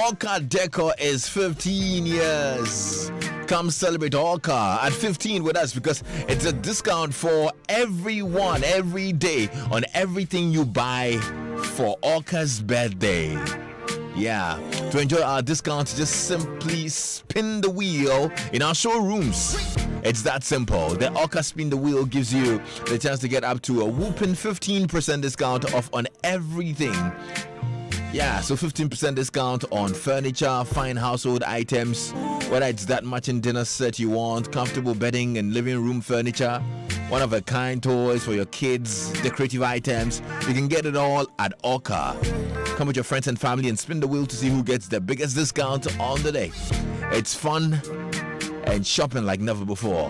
Orca Decor is 15 years. Come celebrate Orca at 15 with us because it's a discount for everyone, every day on everything you buy for Orca's birthday. Yeah, to enjoy our discounts, just simply spin the wheel in our showrooms. It's that simple. The Orca Spin the Wheel gives you the chance to get up to a whooping 15% discount off on everything. Yeah, so 15% discount on furniture, fine household items, whether it's that matching dinner set you want, comfortable bedding and living room furniture, one-of-a-kind toys for your kids, decorative items. You can get it all at Orca. Come with your friends and family and spin the wheel to see who gets the biggest discount on the day. It's fun and shopping like never before.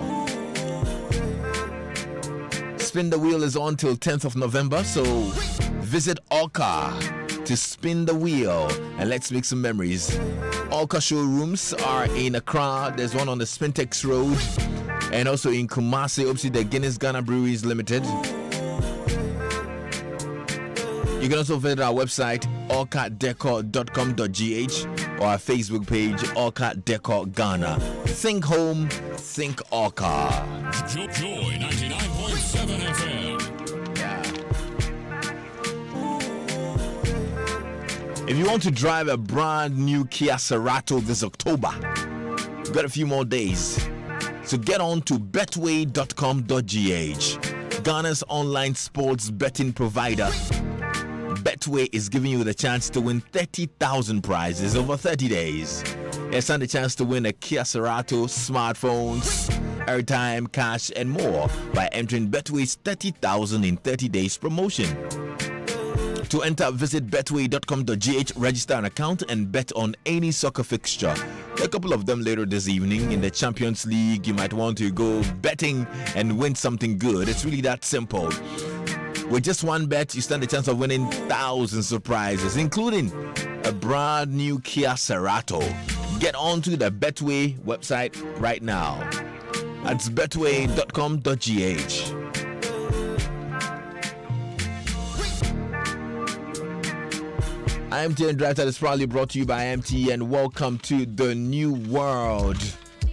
Spin the wheel is on till 10th of November, so visit Orca to spin the wheel and let's make some memories. Orca showrooms are in Accra. There's one on the Spintex Road and also in Kumasi, opposite the Guinness Ghana Breweries Limited. You can also visit our website orcadecor.com.gh or our Facebook page Orca Decor Ghana. Think home, think Orca. Joy 99.7 FM. If you want to drive a brand new Kia Cerato this October, you've got a few more days. So get on to betway.com.gh, Ghana's online sports betting provider. Betway is giving you the chance to win 30,000 prizes over 30 days. Yes, and the chance to win a Kia Cerato, smartphones, airtime, cash, and more by entering Betway's 30,000 in 30 days promotion. To enter, visit betway.com.gh, register an account, and bet on any soccer fixture. A couple of them later this evening in the Champions League. You might want to go betting and win something good. It's really that simple. With just one bet, you stand a chance of winning thousands of prizes, including a brand new Kia Cerato. Get onto the Betway website right now. That's betway.com.gh. MTN Drive Time is proudly brought to you by MTN. Welcome to the new world.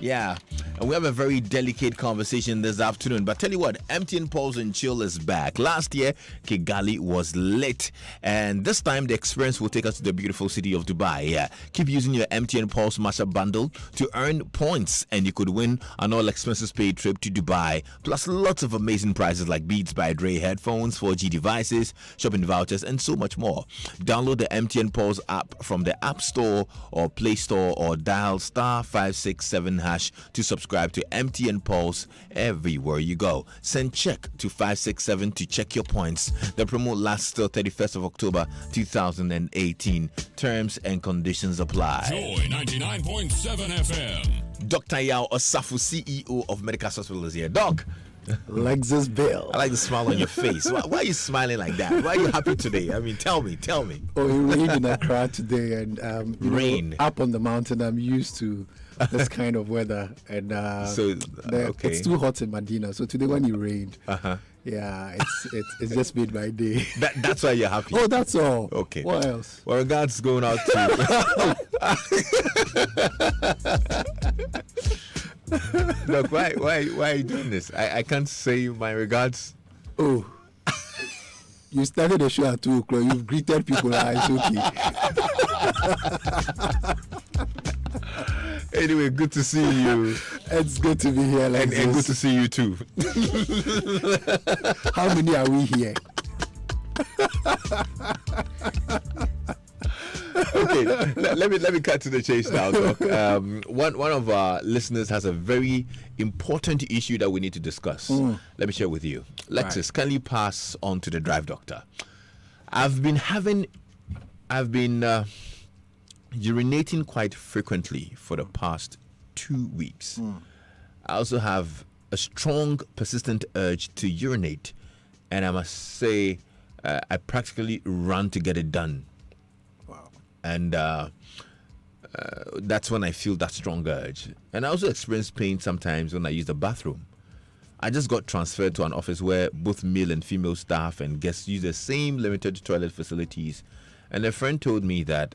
Yeah, and we have a very delicate conversation this afternoon. But tell you what, MTN Pulse and Chill is back. Last year, Kigali was lit. And this time, the experience will take us to the beautiful city of Dubai. Yeah, keep using your MTN Pulse Mashup bundle to earn points. And you could win an all-expenses paid trip to Dubai. Plus lots of amazing prizes like Beats by Dre headphones, 4G devices, shopping vouchers, and so much more. Download the MTN Pulse app from the App Store or Play Store or dial *567# to subscribe to MTN Pulse everywhere you go. Send check to 567 to check your points. The promo lasts till 31st of October 2018. Terms and conditions apply. Joy 99.7 FM. Dr. Yao Osafu, CEO of Medical Hospital, is here. Doc. Lexus Bill. I like the smile on your face. Why are you smiling like that? Why are you happy today? I mean, tell me. Oh, it rained in Accra today, and rain up on the mountain. I'm used to this kind of weather, and okay. It's too hot in Medina. So today when it rained, yeah, it's just made my day. That's why you're happy. Oh, that's all. Okay. What else? Well, regards going out to. Look, why are you doing this? I can't say my regards. Oh, you started the show at 2 o'clock. You've greeted people. It's okay. Anyway, good to see you. It's good to be here, and good to see you too. How many are we here? Okay, let me cut to the chase now, Doc. One of our listeners has a very important issue that we need to discuss. Let me share with you. Lexus, Can you pass on to the drive doctor? I've been urinating quite frequently for the past 2 weeks. I also have a strong, persistent urge to urinate, and I must say, I practically run to get it done. Wow. And that's when I feel that strong urge. And I also experience pain sometimes when I use the bathroom. I just got transferred to an office where both male and female staff and guests use the same limited toilet facilities. And a friend told me that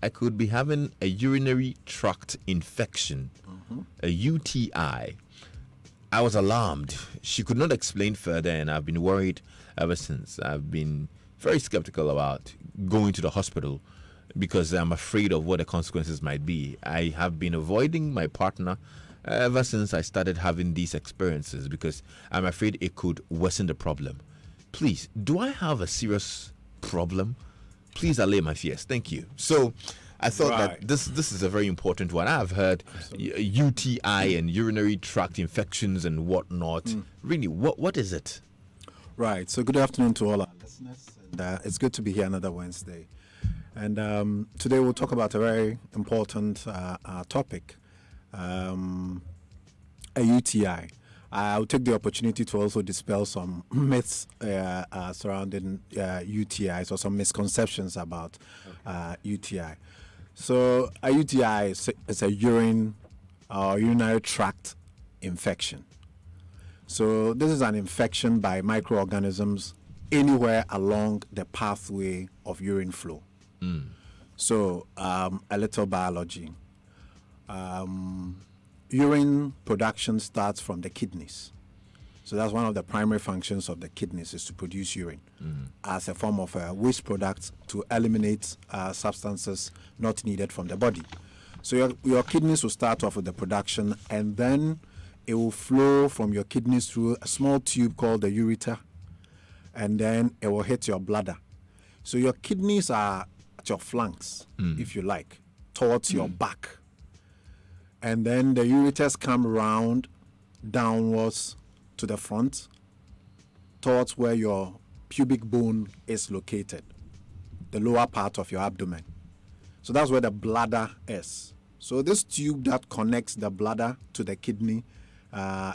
I could be having a urinary tract infection, a UTI. I was alarmed. She could not explain further, and I've been worried ever since. I've been very skeptical about going to the hospital because I'm afraid of what the consequences might be. I have been avoiding my partner ever since I started having these experiences because I'm afraid it could worsen the problem. Please, do I have a serious problem? Please allay my fears. Thank you. So I thought that this is a very important one. I've heard UTI and urinary tract infections and whatnot. Really, what is it? Right. So good afternoon to all our listeners. And, it's good to be here another Wednesday. And today we'll talk about a very important topic, a UTI. I'll take the opportunity to also dispel some myths surrounding UTIs or some misconceptions about UTI. So a UTI is a urine or urinary tract infection. So this is an infection by microorganisms anywhere along the pathway of urine flow. So a little biology. Urine production starts from the kidneys. So that's one of the primary functions of the kidneys, is to produce urine as a form of waste product to eliminate substances not needed from the body. So your kidneys will start off with the production, and then it will flow from your kidneys through a small tube called the ureter, and then it will hit your bladder. So your kidneys are at your flanks, if you like, towards your back. And then the ureters come round downwards to the front, towards where your pubic bone is located, the lower part of your abdomen. So that's where the bladder is. So this tube that connects the bladder to the kidney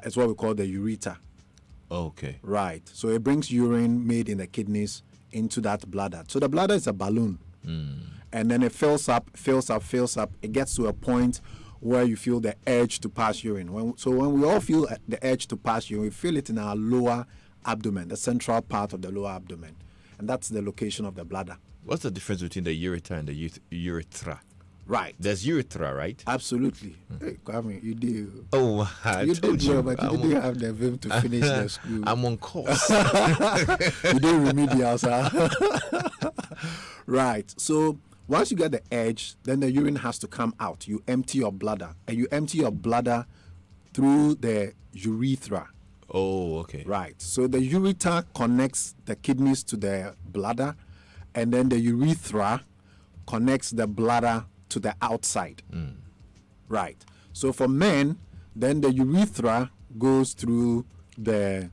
is what we call the ureter. Okay. Right. So it brings urine made in the kidneys into that bladder. So the bladder is a balloon. And then it fills up. It gets to a point where you feel the urge to pass urine. So when we all feel the urge to pass urine, we feel it in our lower abdomen, the central part of the lower abdomen. And that's the location of the bladder. What's the difference between the ureter and the urethra? Right. There's urethra, right? Absolutely. Hey, Kwame, you do. Oh, I told did you. Well, but you didn't have the vim to finish the school. I'm on course. You did remedial, sir. Right. So once you get the edge, then the urine has to come out. You empty your bladder, and you empty your bladder through the urethra. Oh, okay. Right. So the ureter connects the kidneys to the bladder, and then the urethra connects the bladder to the outside. Right. So for men, then the urethra goes through the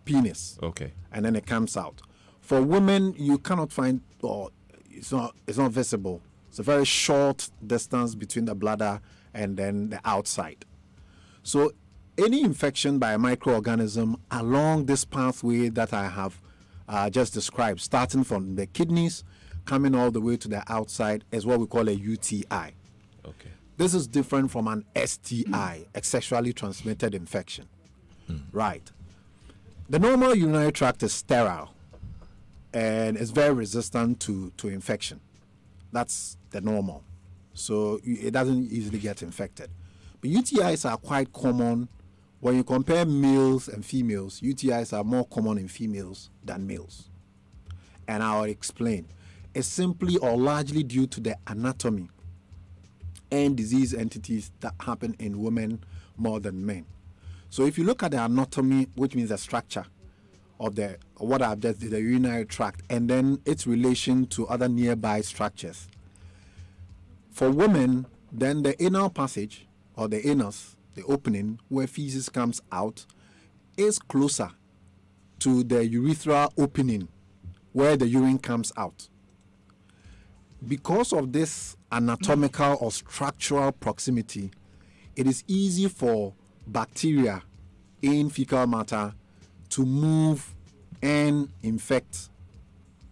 penis. Okay. And then it comes out. For women, you cannot find, or it's not visible. It's a very short distance between the bladder and then the outside. So any infection by a microorganism along this pathway that I have just described, starting from the kidneys, coming all the way to the outside, is what we call a UTI. Okay. This is different from an STI, a sexually transmitted infection. Right. The normal urinary tract is sterile and it's very resistant to infection. That's the normal. So it doesn't easily get infected. But UTIs are quite common. When you compare males and females, UTIs are more common in females than males. And I'll explain. It's simply or largely due to the anatomy and disease entities that happen in women more than men. So if you look at the anatomy, which means the structure of the urinary tract, and then its relation to other nearby structures. For women, then the anal passage, or the anus, the opening where feces comes out, is closer to the urethral opening where the urine comes out. Because of this anatomical or structural proximity, it is easy for bacteria in fecal matter to move and infect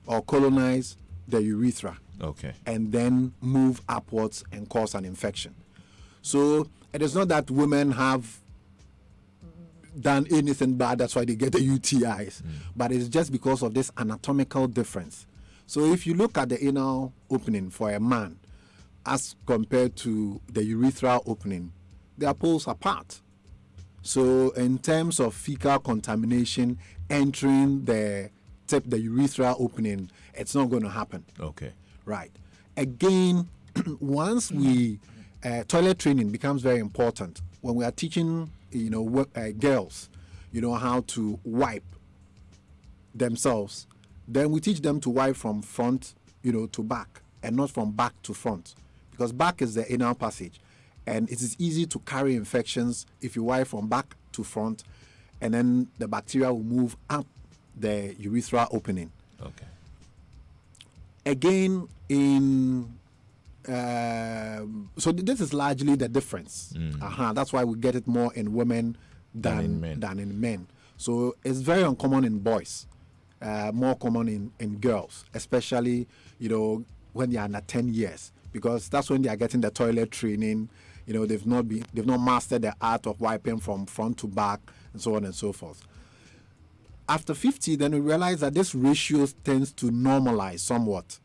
or colonize the urethra. Okay. And then move upwards and cause an infection. So it is not that women have done anything bad, that's why they get the UTIs, but it's just because of this anatomical difference. So if you look at the anal opening for a man, as compared to the urethral opening, they are poles apart. So in terms of fecal contamination entering the urethral opening, it's not going to happen. Okay. Right. Again, once we toilet training becomes very important when we are teaching, girls, how to wipe themselves. Then we teach them to wipe from front, to back, and not from back to front, because back is the anal passage, and it is easy to carry infections if you wipe from back to front, and then the bacteria will move up the urethral opening. Okay. Again, so this is largely the difference. That's why we get it more in women than in men. So it's very uncommon in boys, more common in girls, especially when they are under 10 years, because that's when they are getting the toilet training. They've not mastered the art of wiping from front to back and so on and so forth. After 50, then we realize that this ratio tends to normalize somewhat,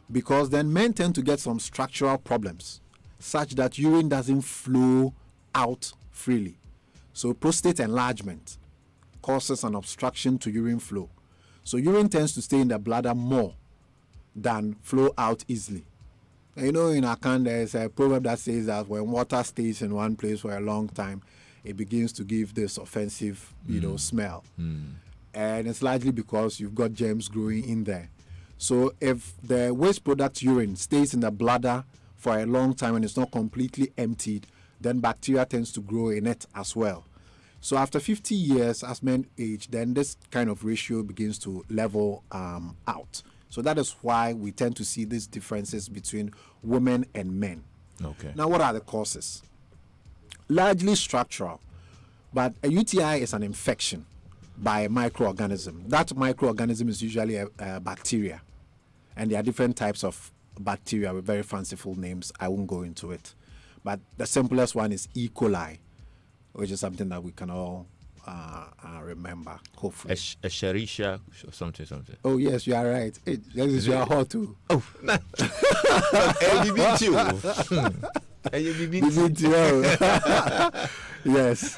because then men tend to get some structural problems such that urine doesn't flow out freely. So prostate enlargement causes an obstruction to urine flow. So urine tends to stay in the bladder more than flow out easily. And in Akan, there's a proverb that says that when water stays in one place for a long time, it begins to give this offensive, smell. And it's largely because you've got germs growing in there. So if the waste product urine stays in the bladder for a long time and it's not completely emptied, then bacteria tends to grow in it as well. So after 50 years, as men age, then this kind of ratio begins to level out. So that is why we tend to see these differences between women and men. Okay. Now, what are the causes? Largely structural, but a UTI is an infection by a microorganism. That microorganism is usually a bacteria, and there are different types of bacteria with very fanciful names. I won't go into it, but the simplest one is E. coli, which is something that we can all remember, hopefully. Escherichia or something. Oh, yes, you are right. You are hot too. Oh, Yes,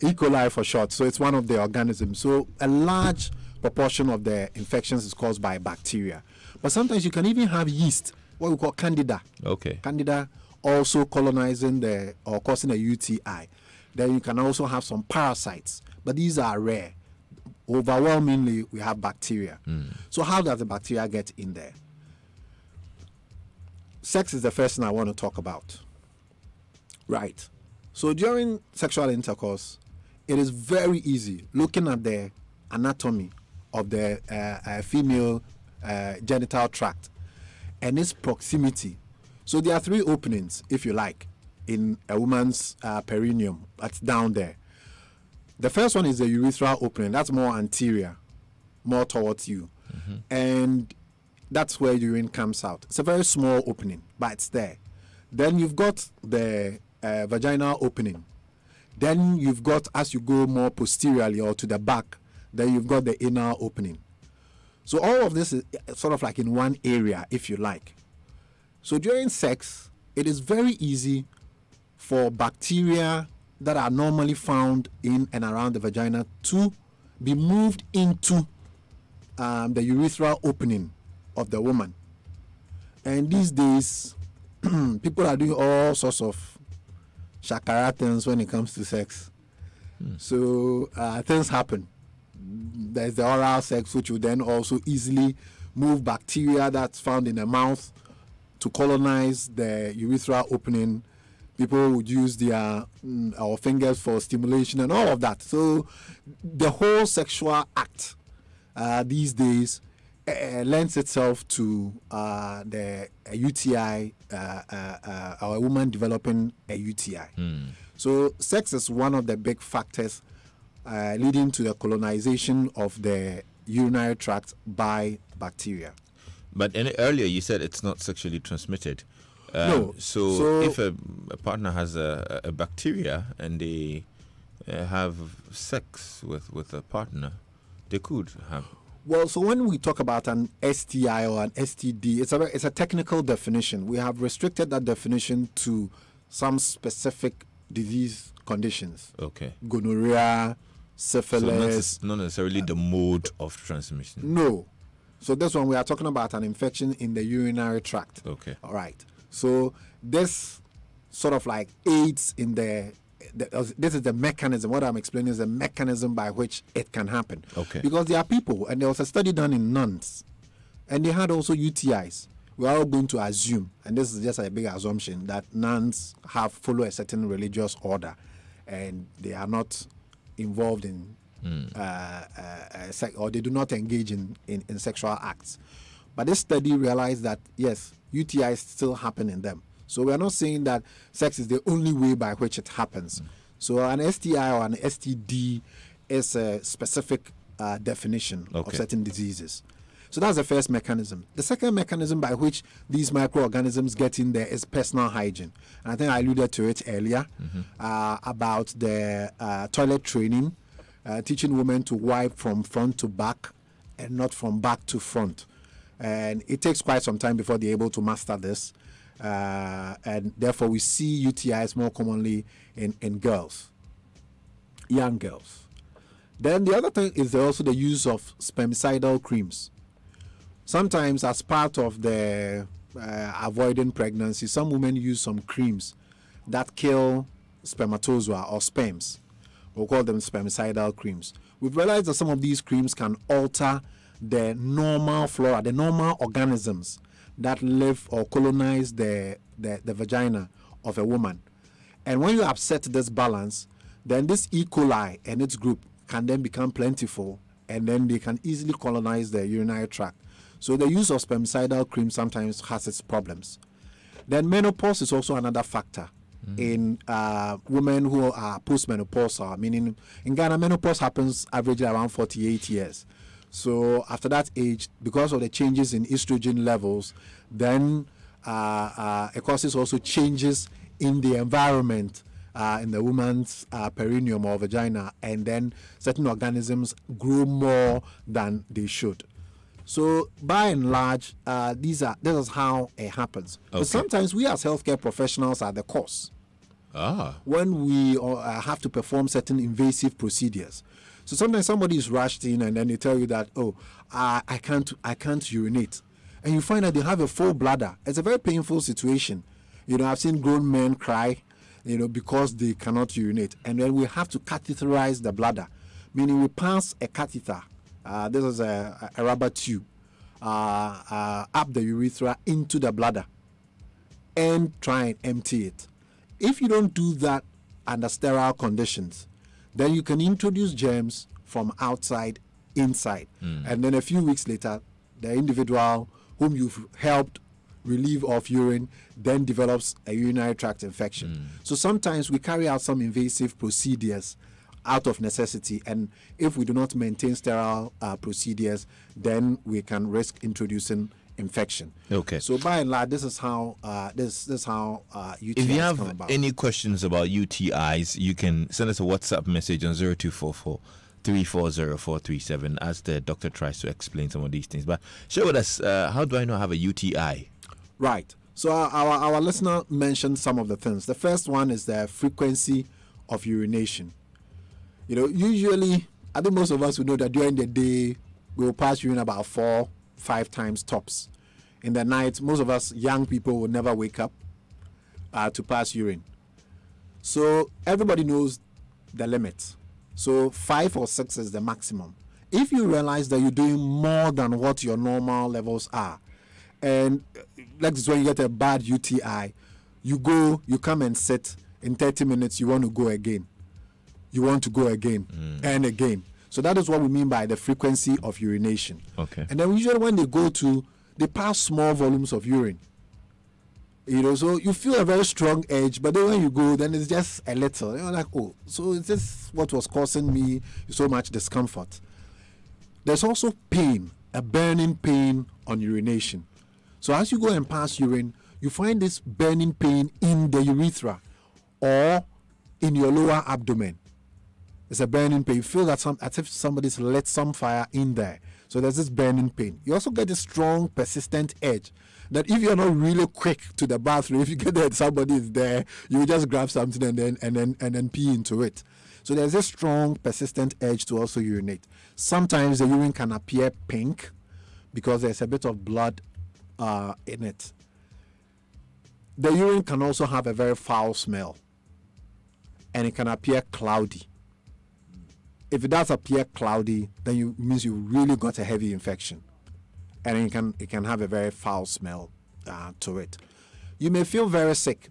E. coli for short. So it's one of the organisms. So a large proportion of the infections is caused by bacteria. But sometimes you can even have yeast, what we call candida. Okay. Candida also colonizing or causing a UTI. Then you can also have some parasites, but these are rare. Overwhelmingly, we have bacteria. So how does the bacteria get in there? Sex is the first thing I want to talk about. Right. So during sexual intercourse, it is very easy looking at the anatomy of the female genital tract and its proximity. So there are 3 openings, if you like, in a woman's perineum. That's down there. The first one is the urethral opening. That's more anterior, more towards you. And that's where urine comes out. It's a very small opening, but it's there. Then you've got the vaginal opening. Then you've got, as you go more posteriorly or to the back, then you've got the anal opening. So all of this is sort of like in one area, if you like. So during sex, it is very easy for bacteria that are normally found in and around the vagina to be moved into the urethral opening of the woman. And these days, people are doing all sorts of shakara things when it comes to sex. So things happen. There's the oral sex, which will then also easily move bacteria that's found in the mouth to colonize the urethral opening. People would use their our fingers for stimulation and all of that. So the whole sexual act these days lends itself to the UTI or a woman developing a UTI. So sex is one of the big factors leading to the colonization of the urinary tract by bacteria. But earlier you said it's not sexually transmitted. No. So if a partner has a bacteria and they have sex with a partner, they could have. Well, so when we talk about an STI or an STD, it's a technical definition. We have restricted that definition to some specific disease conditions. Okay. Gonorrhea, So syphilis. not necessarily the mode of transmission. No. So this one we are talking about an infection in the urinary tract. Okay. All right. So this sort of like aids in this is the mechanism. What I'm explaining is the mechanism by which it can happen. Okay. Because there are people, and there was a study done in nuns, and they had also UTIs. We are all going to assume, and this is just a big assumption, that nuns follow a certain religious order, and they are not involved in or they do not engage in sexual acts. But this study realized that yes, UTIs still happen in them. So we are not saying that sex is the only way by which it happens. So an STI or an STD is a specific definition of certain diseases. So that's the first mechanism. The second mechanism by which these microorganisms get in there is personal hygiene. And I think I alluded to it earlier about the toilet training, teaching women to wipe from front to back and not from back to front. And it takes quite some time before they're able to master this. And therefore we see UTIs more commonly in girls, young girls. Then the other thing is also the use of spermicidal creams. Sometimes as part of the avoiding pregnancy, some women use some creams that kill spermatozoa or sperms. We'll call them spermicidal creams. We've realized that some of these creams can alter the normal flora, the normal organisms that live or colonize the vagina of a woman. And when you upset this balance, then this E. coli and its group can then become plentiful, and then they can easily colonize the urinary tract. So the use of spermicidal cream sometimes has its problems. Then menopause is also another factor in women who are postmenopausal, meaning in Ghana, menopause happens averagely around 48 years. So after that age, because of the changes in estrogen levels, then it causes also changes in the environment in the woman's perineum or vagina, and then certain organisms grow more than they should. So by and large, this is how it happens. Okay. But sometimes we as healthcare professionals are the cause. When we have to perform certain invasive procedures. So sometimes somebody is rushed in and then they tell you that, I can't urinate. And you find that they have a full bladder. It's a very painful situation. I've seen grown men cry, because they cannot urinate. And then we have to catheterize the bladder, meaning we pass a catheter. This is a rubber tube up the urethra into the bladder and try and empty it. If you don't do that under sterile conditions, then you can introduce germs from outside inside. And then a few weeks later, the individual whom you've helped relieve of urine then develops a urinary tract infection. So sometimes we carry out some invasive procedures out of necessity, and if we do not maintain sterile procedures, then we can risk introducing infection. Okay. So by and large, this is how UTIs if you have come about. any questions about UTIs, you can send us a WhatsApp message on 0244 340437 as the doctor tries to explain some of these things. But share with us, how do I know I have a UTI? Right. So our listener mentioned some of the things. The first one is the frequency of urination. Usually, I think most of us will know that during the day, we will pass urine about 4-5 times tops. In the night, most of us young people will never wake up to pass urine. So everybody knows the limit. So 5 or 6 is the maximum. If you realize that you're doing more than what your normal levels are, and like this, when you get a bad UTI, you come and sit. In 30 minutes, you want to go again. You want to go again and again. So that is what we mean by the frequency of urination. Okay. And then usually when they pass small volumes of urine. So you feel a very strong edge, but then when you go, then it's just a little. You're like, so is this what was causing me so much discomfort? There's also pain, a burning pain on urination. So as you go and pass urine, you find this burning pain in the urethra or in your lower abdomen. It's a burning pain. You feel that as if somebody's lit some fire in there. So there's this burning pain. You also get a strong, persistent edge that if you're not really quick to the bathroom, if you get there, somebody is there, you just grab something and then pee into it. So there's a strong, persistent edge to also urinate. Sometimes the urine can appear pink because there's a bit of blood in it. The urine can also have a very foul smell, and it can appear cloudy. If it does appear cloudy, then it means you really got a heavy infection, and it can have a very foul smell to it. You may feel very sick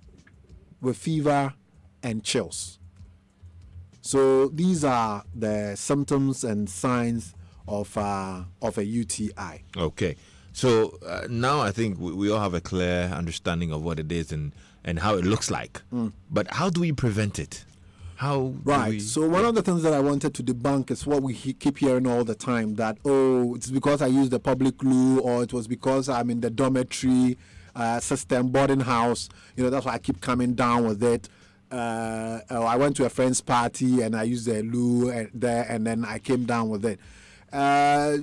with fever and chills. So these are the symptoms and signs of a UTI. Okay. So now I think we all have a clear understanding of what it is and how it looks like. But how do we prevent it? So one of the things that I wanted to debunk is what we keep hearing all the time, that, it's because I use the public loo, or it was because I'm in the dormitory system, boarding house. That's why I keep coming down with it. I went to a friend's party and I used the loo there, and then I came down with it.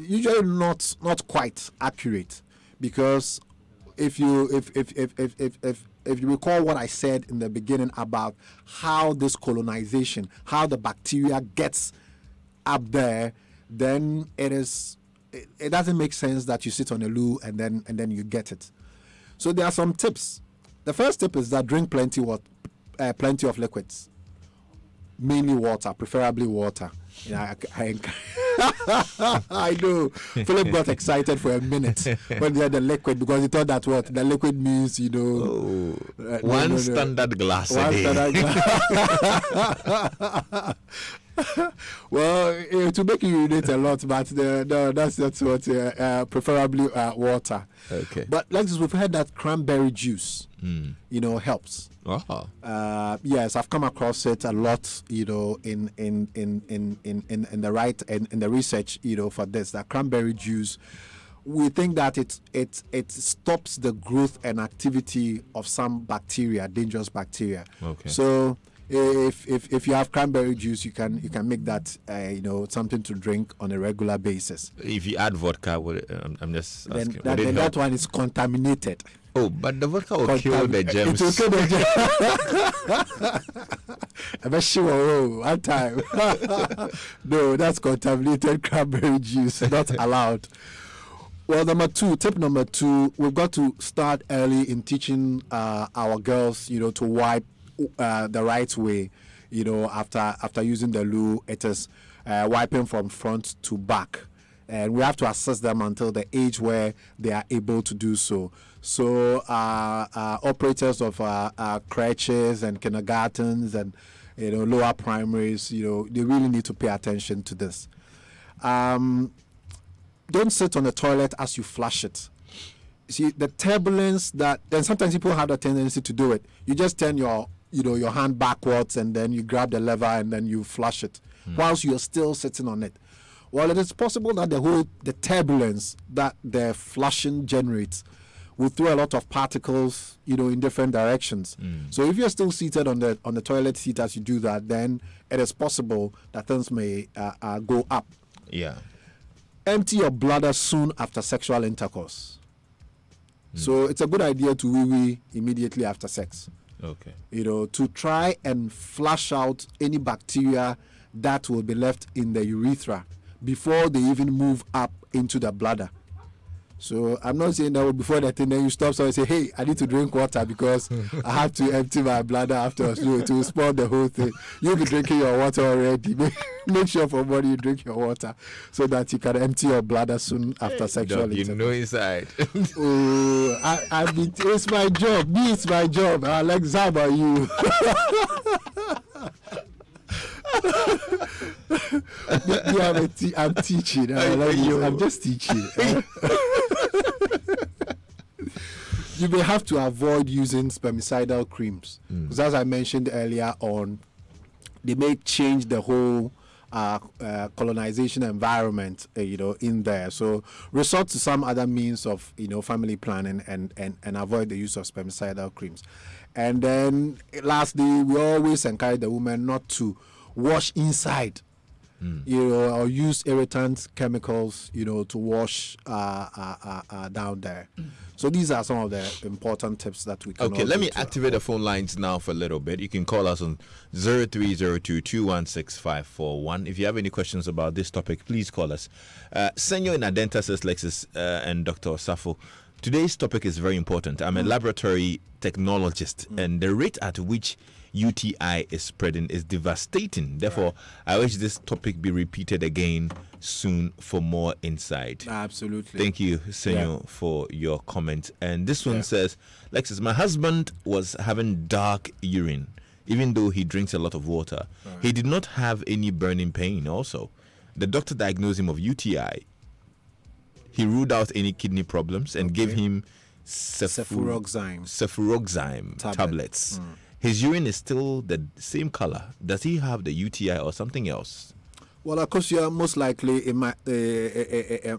Usually not quite accurate, because if you recall what I said in the beginning about how this colonization, how the bacteria gets up there, then it doesn't make sense that you sit on a loo and then you get it. So there are some tips. The first tip is that drink plenty of liquids, mainly water, preferably water. I know. Philip got excited for a minute when he had the liquid, because he thought that the liquid means, one standard glass a day. Well, to make you urinate a lot, but no, that's not what. Preferably water. Okay. But we've heard that cranberry juice, helps. Oh. Yes, I've come across it a lot, in the research, for this, that cranberry juice. We think that it stops the growth and activity of some bacteria, dangerous bacteria. Okay. So if you have cranberry juice, you can make that something to drink on a regular basis. If you add vodka, I'm just asking. Then that one is contaminated. Oh, but the vodka will kill the germs. It will kill the germs. I'm sure one time. No, that's contaminated cranberry juice. Not allowed. Well, tip number two, we've got to start early in teaching our girls, to wipe the right way. After using the loo, it is wiping from front to back. And we have to assess them until the age where they are able to do so. So operators of crèches and kindergartens and lower primaries, they really need to pay attention to this. Don't sit on the toilet as you flush it. See, the turbulence then sometimes people have the tendency to do it. You just turn your hand backwards, and then you grab the lever and then you flush it whilst you're still sitting on it. Well, it is possible that the turbulence that the flushing generates will throw a lot of particles, in different directions. So if you're still seated on the toilet seat as you do that, then it is possible that things may go up. Yeah. Empty your bladder soon after sexual intercourse. So it's a good idea to wee-wee immediately after sex. Okay. To try and flush out any bacteria that will be left in the urethra before they even move up into the bladder. So I'm not saying that before that thing, then you stop and say, hey, I need to drink water because I have to empty my bladder afterwards. To spoil the whole thing. You'll be drinking your water already. Make sure for body you drink your water so that you can empty your bladder soon after sexual intercourse. Inside. It's my job. It's my job. Alex, how about you? I'm teaching. I'm just teaching. You may have to avoid using spermicidal creams because, as I mentioned earlier on, they may change the whole colonization environment, in there. So resort to some other means of, family planning and avoid the use of spermicidal creams. And then, lastly, we always encourage the woman not to wash inside you know, or use irritant chemicals, you know, to wash down there. So these are some of the important tips that we can. Okay, let me activate the phone lines now for a little bit. You can call us on 0302-216-541. If you have any questions about this topic, please call us. Senor in Adenta says Lexus and Dr. Osafo. Today's topic is very important. I'm a laboratory technologist, and the rate at which UTI is spreading is devastating. Therefore, I wish this topic be repeated again soon for more insight. Absolutely. Thank you, Senor, for your comment. And this one says, Lexus, my husband was having dark urine, even though he drinks a lot of water. He did not have any burning pain also. The doctor diagnosed him of UTI. He ruled out any kidney problems and gave him cefuroxime tablets. His urine is still the same color. Does he have the UTI or something else? Well, of course, most likely it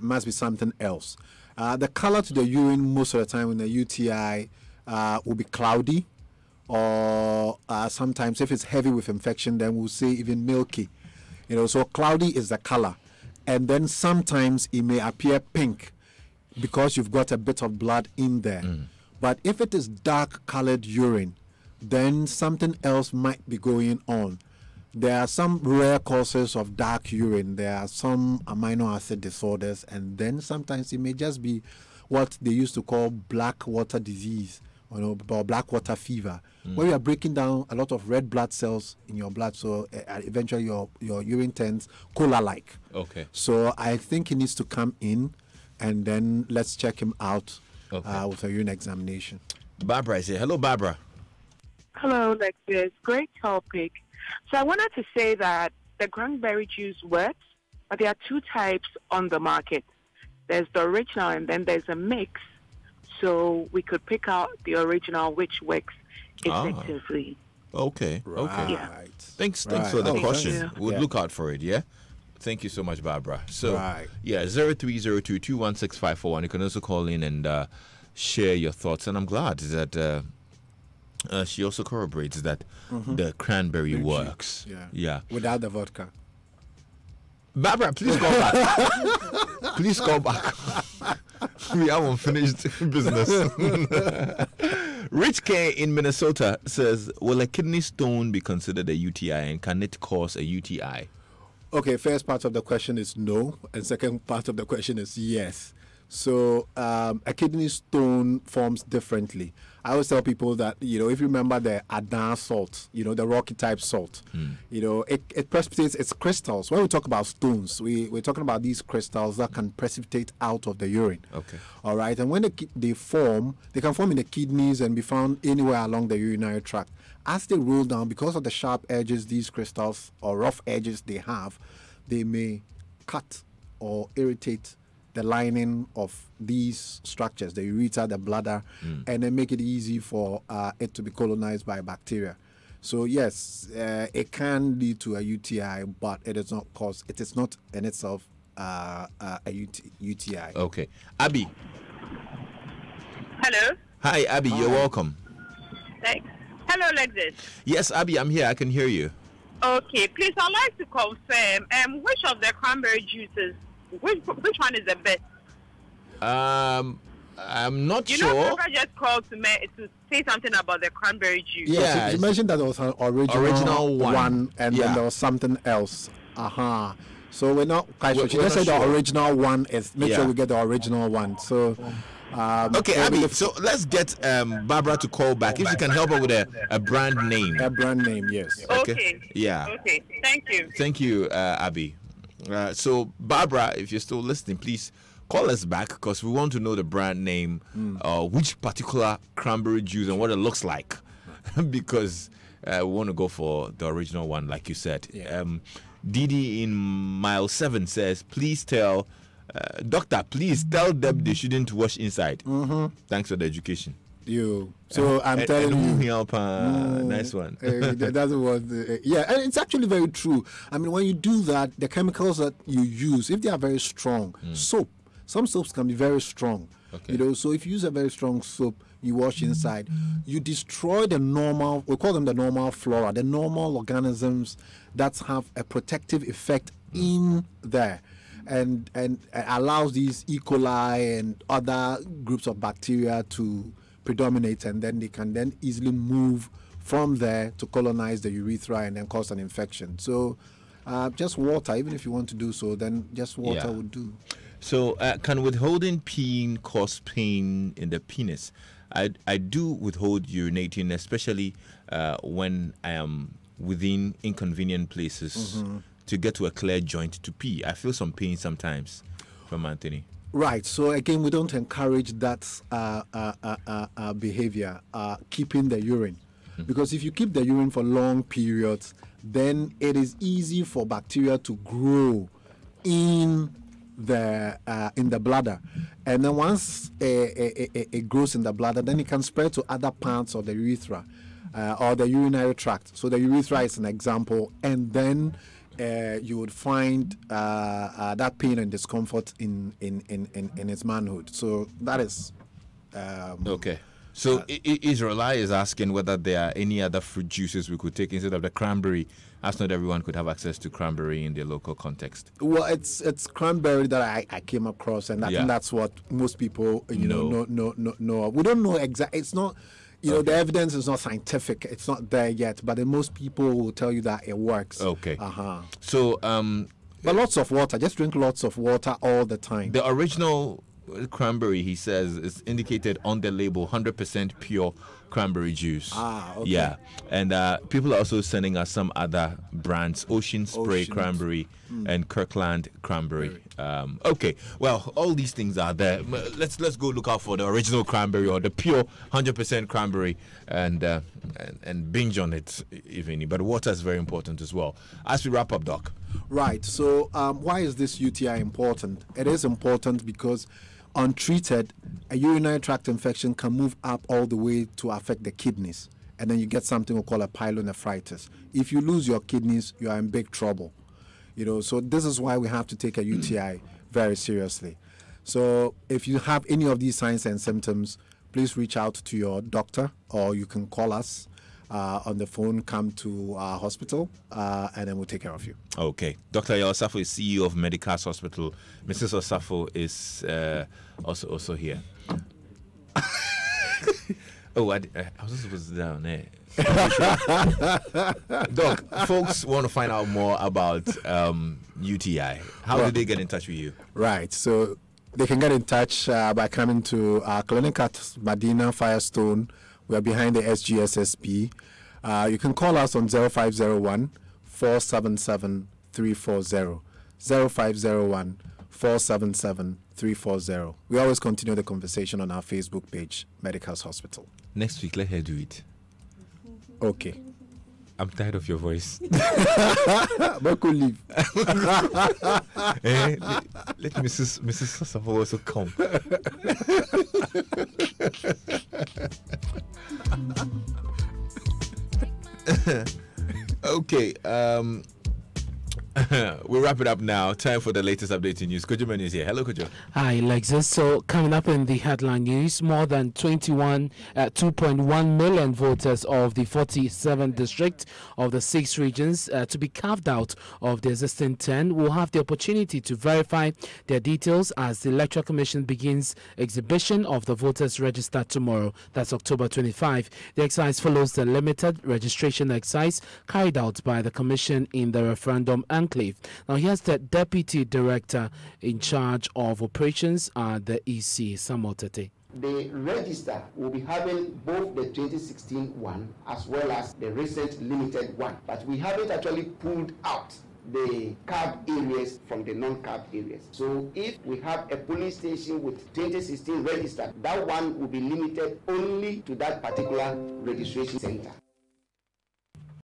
must be something else. The color to the urine most of the time in the UTI will be cloudy, or sometimes if it's heavy with infection, then we'll say even milky. You know, so cloudy is the color, and then sometimes it may appear pink because you've got a bit of blood in there. But if it is dark colored urine, then something else might be going on. There are some rare causes of dark urine. There are some amino acid disorders, and then sometimes it may just be what they used to call black water disease, or black water fever, where you are breaking down a lot of red blood cells in your blood, so eventually your urine turns cola-like. Okay. So I think he needs to come in, and then let's check him out with a urine examination. Barbara is here. Hello, Barbara. Hello, Lexus. Great topic. So I wanted to say that the cranberry juice works, but there are two types on the market. There's the original, and then there's a mix. So we could pick out the original, which works effectively. Okay. Right. Okay. Yeah. Thanks for the caution. We'll Yeah. look out for it, yeah? Thank you so much, Barbara. So, Right. 0302-216-541. You can also call in and share your thoughts. And I'm glad that she also corroborates that the cranberry works. Yeah. Without the vodka. Barbara, please call back. Please call back. We have unfinished business. Rich K in Minnesota says, will a kidney stone be considered a UTI, and can it cause a UTI? Okay, first part of the question is no, and second part of the question is yes. So a kidney stone forms differently. I always tell people that, you know, if you remember the Adan salt, you know, the rocky type salt, you know, it precipitates its crystals. When we talk about stones, we're talking about these crystals that can precipitate out of the urine. Okay. All right. And when they form, they can form in the kidneys and be found anywhere along the urinary tract. As they roll down, because of the sharp edges these crystals or rough edges they have, they may cut or irritate the lining of these structures, the ureter, the bladder, and then make it easy for it to be colonized by bacteria. So yes, it can lead to a UTI, but it is not in itself a UTI. Okay. Abby. Hello. Hi, Abby. You're welcome. Thanks. Hello, Lexus. Yes, Abby, I'm here. I can hear you. Okay, please, I'd like to confirm which of the cranberry juices, which one is the best? I'm not You sure. know, Papa just called to say something about the cranberry juice. Yes, Yeah, you mentioned that there was an original one, and Yeah. then there was something else. So we're not quite sure. She We're just said not the sure. original one is. Make Yeah. sure we get the original one. So. Okay, Abby, so let's get Barbara to call back. If you can help her with a brand name. A brand name, yes. Okay. Yeah. Okay, thank you. Thank you, Abby. So, Barbara, if you're still listening, please call us back because we want to know the brand name, which particular cranberry juice and what it looks like. Because we want to go for the original one, like you said. Yeah. Didi in mile 7 says, please tell... doctor, please tell them they shouldn't wash inside. Thanks for the education. So I'm telling you. Nice one. That's what. Yeah, and it's actually very true. I mean, when you do that, the chemicals that you use, if they are very strong, some soaps can be very strong. Okay. You know, so if you use a very strong soap, you wash inside, you destroy the normal, we call them the normal flora, the normal organisms that have a protective effect in there. And allows these E. coli and other groups of bacteria to predominate, and then they can then easily move from there to colonize the urethra and then cause an infection. So just water, even if you want to do so, then just water would do. So can withholding peeing cause pain in the penis? I do withhold urinating, especially when I am within inconvenient places to get to a clear joint to pee. I feel some pain sometimes from Anthony. Right. So again, we don't encourage that behavior, keeping the urine. Because if you keep the urine for long periods, then it is easy for bacteria to grow in the bladder, and then once it grows in the bladder, then it can spread to other parts of the urethra or the urinary tract. So the urethra is an example, and then you would find that pain and discomfort in its manhood. So that is okay. So Israeli is asking whether there are any other fruit juices we could take instead of the cranberry, as not everyone could have access to cranberry in their local context. Well, it's cranberry that I came across, and I think that's what most people know. We don't know exactly. It's not, the evidence is not scientific. It's not there yet, but then most people will tell you that it works. Okay. So, but lots of water. Just drink lots of water all the time. The original cranberry, he says, is indicated on the label 100% pure cranberry juice. Okay. Yeah. And people are also sending us some other brands: Ocean Spray Cranberry and Kirkland Cranberry. Okay, well, all these things are there. Let's go look out for the original cranberry or the pure 100% cranberry and binge on it if any. But water is very important as well. As we wrap up, Doc. Right. So why is this UTI important? It is important because untreated, a urinary tract infection can move up all the way to affect the kidneys, and then you get something we call a pyelonephritis. If you lose your kidneys, you are in big trouble. So this is why we have to take a UTI very seriously. So if you have any of these signs and symptoms, please reach out to your doctor, or you can call us on the phone, come to our hospital, and then we'll take care of you. Okay. Dr. Osafo is CEO of Medicas Hospital. Mrs. Osafo is also here. I was supposed to down there. Doc, folks want to find out more about UTI. How do they get in touch with you? Right. So they can get in touch by coming to our clinic at Medina Firestone. We are behind the SGSSP. You can call us on 0501 477 340. 0501 477 340. We always continue the conversation on our Facebook page, Medicas Hospital. Next week, let her do it. Okay. I'm tired of your voice. But could leave. Let Mrs. Osafo also come. Okay. We'll wrap it up now. Time for the latest update in news. Kojo Menu is here. Hello, Kojo. Hi, Lexus. So, coming up in the headline news, more than 2.1 million voters of the 47th district of the 6 regions to be carved out of the existing 10 will have the opportunity to verify their details as the Electoral Commission begins exhibition of the voters register tomorrow. That's October 25. The exercise follows the limited registration exercise carried out by the Commission in the referendum enclave. Now, here's the Deputy Director in charge of operations at the EC, Samuel Tete. The register will be having both the 2016 one as well as the recent limited one, but we haven't actually pulled out the carved areas from the non-carved areas. So if we have a polling station with 2016 registered, that one will be limited only to that particular registration center.